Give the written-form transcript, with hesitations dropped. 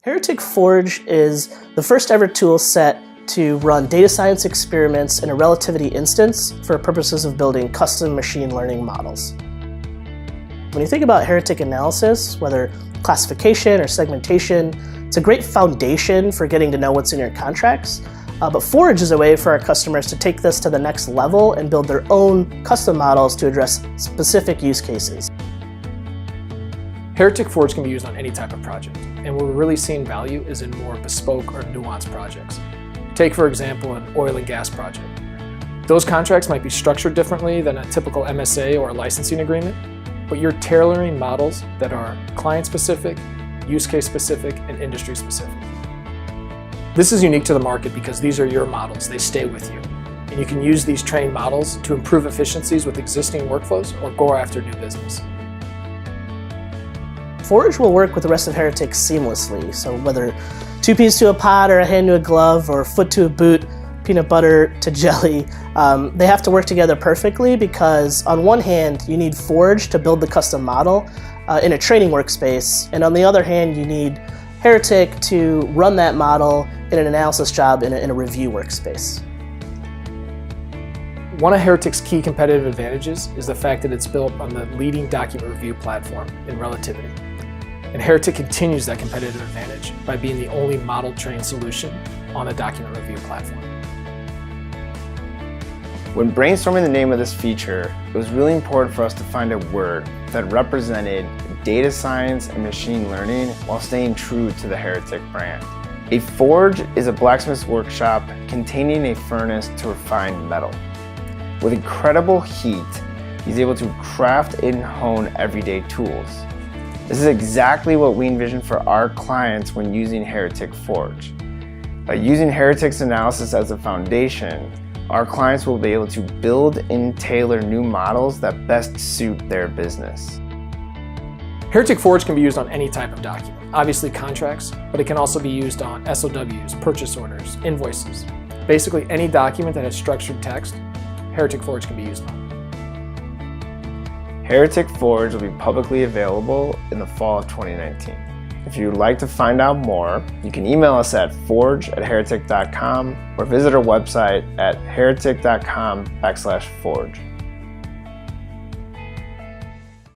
Heretik Forge is the first ever tool set to run data science experiments in a relativity instance for purposes of building custom machine learning models. When you think about Heretik Analysis, whether classification or segmentation, it's a great foundation for getting to know what's in your contracts. But Forge is a way for our customers to take this to the next level and build their own custom models to address specific use cases. Heretik Forge can be used on any type of project, and where we're really seeing value is in more bespoke or nuanced projects. Take, for example, an oil and gas project. Those contracts might be structured differently than a typical MSA or a licensing agreement, but you're tailoring models that are client-specific, use case-specific, and industry-specific. This is unique to the market because these are your models, they stay with you, and you can use these trained models to improve efficiencies with existing workflows or go after new business. Forge will work with the rest of Heretik seamlessly, so whether two peas to a pod or a hand to a glove or foot to a boot, peanut butter to jelly, they have to work together perfectly because on one hand you need Forge to build the custom model in a training workspace, and on the other hand you need Heretik to run that model in an analysis job in a review workspace. One of Heretik's key competitive advantages is the fact that it's built on the leading document review platform in Relativity. And Heretik continues that competitive advantage by being the only model-trained solution on a document review platform. When brainstorming the name of this feature, it was really important for us to find a word that represented data science and machine learning while staying true to the Heretik brand. A forge is a blacksmith's workshop containing a furnace to refine metal. With incredible heat, he's able to craft and hone everyday tools. This is exactly what we envision for our clients when using Heretik Forge. By using Heretik's analysis as a foundation, our clients will be able to build and tailor new models that best suit their business. Heretik Forge can be used on any type of document, obviously contracts, but it can also be used on SOWs, purchase orders, invoices. Basically any document that has structured text, Heretik Forge can be used on. Heretik Forge will be publicly available in the fall of 2019. If you would like to find out more, you can email us at forge@heretik.com or visit our website at heretik.com/forge.